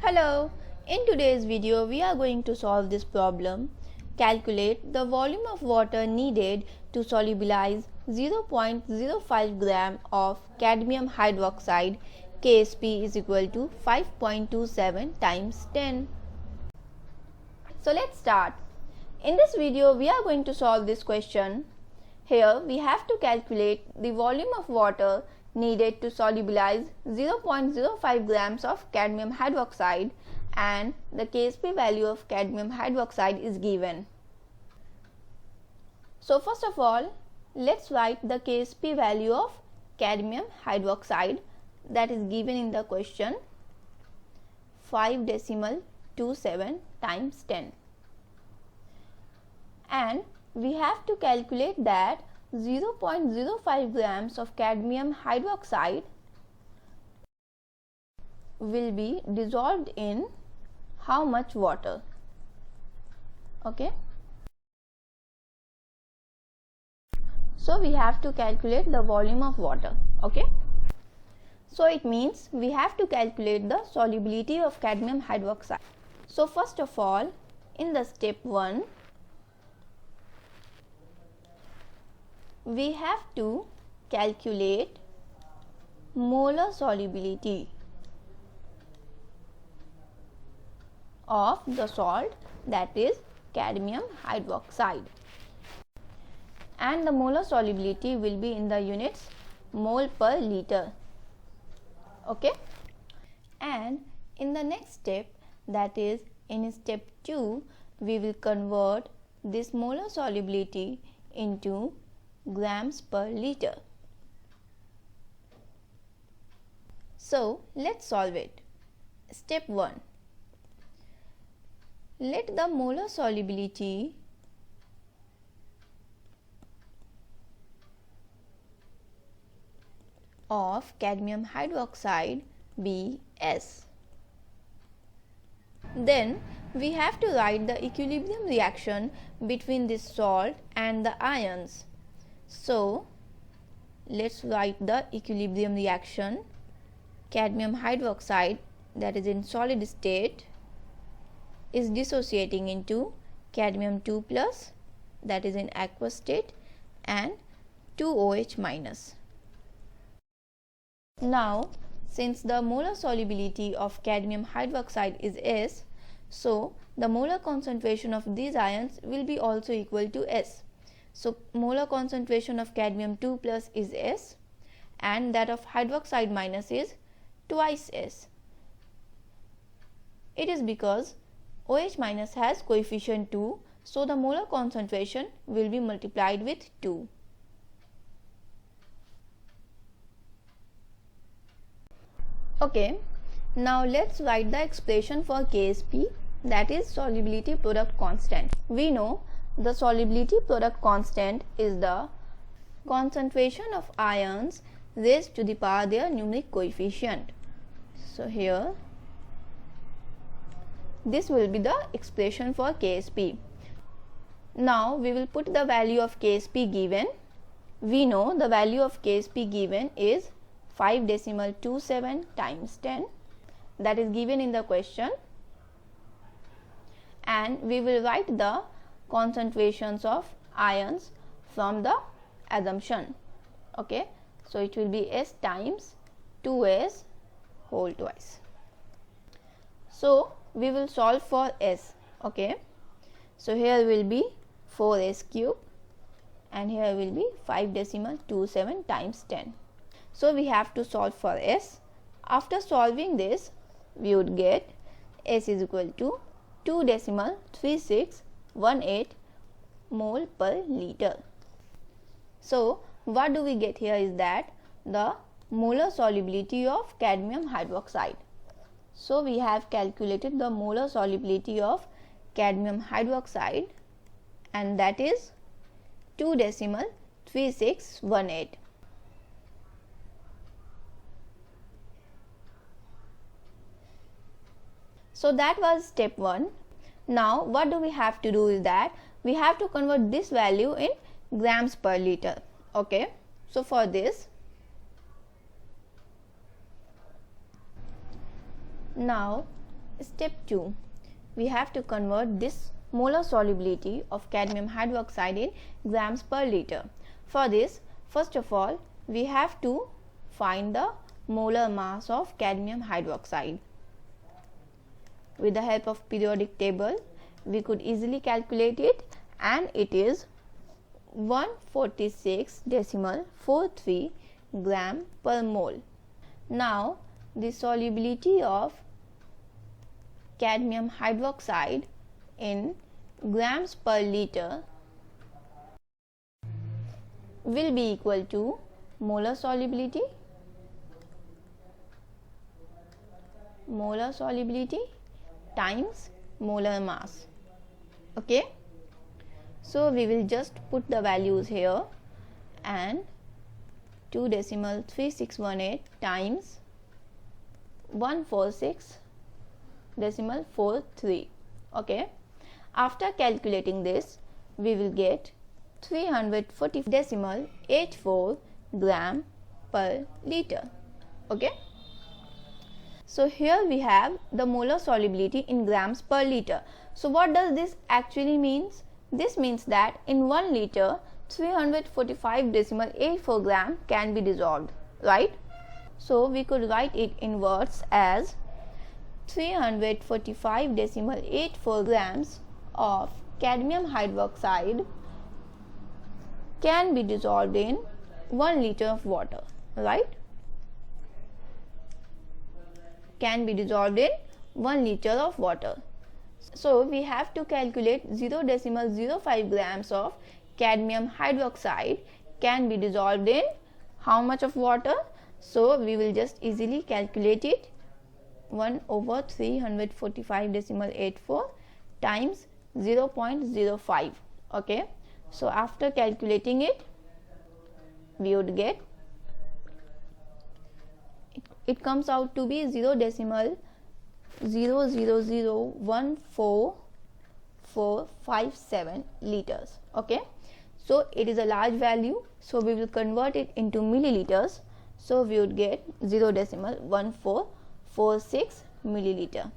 Hello, in today's video we are going to solve this problem. Calculate the volume of water needed to solubilize 0.05 gram of cadmium hydroxide. KSP is equal to 5.27 times 10. So let's start. In this video we are going to solve this question. Here we have to calculate the volume of water needed to solubilize 0.05 grams of cadmium hydroxide, and the KSP value of cadmium hydroxide is given. So first of all, let's write the KSP value of cadmium hydroxide that is given in the question, 5.27 times 10, and we have to calculate that 0.05 grams of cadmium hydroxide will be dissolved in how much water. Okay, so we have to calculate the volume of water. Okay, so it means we have to calculate the solubility of cadmium hydroxide. So first of all, in the step 1, we have to calculate molar solubility of the salt, that is cadmium hydroxide, and the molar solubility will be in the units mole per liter. Okay, and in the next step, that is in step 2, we will convert this molar solubility into grams per liter. So let's solve it. Step 1. Let the molar solubility of cadmium hydroxide be S. Then we have to write the equilibrium reaction between this salt and the ions. So let's write the equilibrium reaction. Cadmium hydroxide, that is in solid state, is dissociating into cadmium 2 plus, that is in aqueous state, and 2OH minus. Now since the molar solubility of cadmium hydroxide is S, so the molar concentration of these ions will be also equal to S. So molar concentration of cadmium 2 plus is S, and that of hydroxide minus is twice S. It is because OH minus has coefficient 2, so the molar concentration will be multiplied with 2. Okay, now let's write the expression for KSP, that is solubility product constant. We know the solubility product constant is the concentration of ions raised to the power their numeric coefficient. So here this will be the expression for KSP. Now we will put the value of KSP given. We know the value of KSP given is 5.27 times 10, that is given in the question, and we will write the concentrations of ions from the assumption. Okay, so it will be S times 2S whole twice. So we will solve for S. Okay, so here will be 4S cube and here will be 5.27 times 10. So we have to solve for S. After solving this, we would get S is equal to 2.3618 mole per liter. So what do we get here is that the molar solubility of cadmium hydroxide. So we have calculated the molar solubility of cadmium hydroxide, and that is 2.3618. So that was step 1. Now what do we have to do is that we have to convert this value in grams per liter. Okay, so for this, now Step 2. We have to convert this molar solubility of cadmium hydroxide in grams per liter. For this, first of all, we have to find the molar mass of cadmium hydroxide. With the help of periodic table, we could easily calculate it, and it is 146.43 gram per mole. Now, the solubility of cadmium hydroxide in grams per liter will be equal to molar solubility times molar mass. Okay, so we will just put the values here, and 2.3618 times 146.43. Okay, after calculating this, we will get 340.84 gram per liter. Okay, so here we have the molar solubility in grams per liter. So what does this actually means? This means that in 1 liter 345.84 gram can be dissolved, right? So we could write it in words as 345.84 grams of cadmium hydroxide can be dissolved in 1 liter of water, right? Can be dissolved in 1 liter of water. So we have to calculate 0.05 grams of cadmium hydroxide can be dissolved in how much of water? So we will just easily calculate it, 1 over 345.84 times 0.05. Okay, so after calculating it, we would get, it comes out to be 0.000144457 liters. Okay, so it is a large value, so we will convert it into milliliters. So we would get 0.1446 milliliter.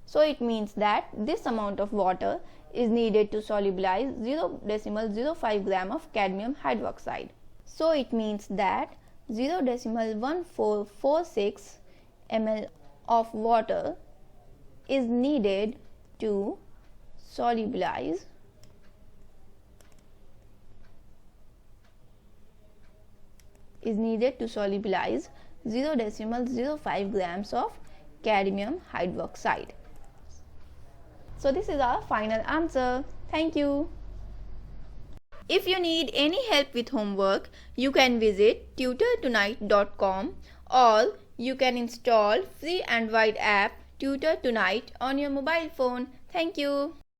So it means that this amount of water is needed to solubilize 0.05 gram of cadmium hydroxide. So it means that 0.1446 ml of water is needed to solubilize 0.05 grams of cadmium hydroxide. So this is our final answer. Thank you. If you need any help with homework, you can visit tutortonight.com, or you can install free Android app Tutor Tonight on your mobile phone. Thank you.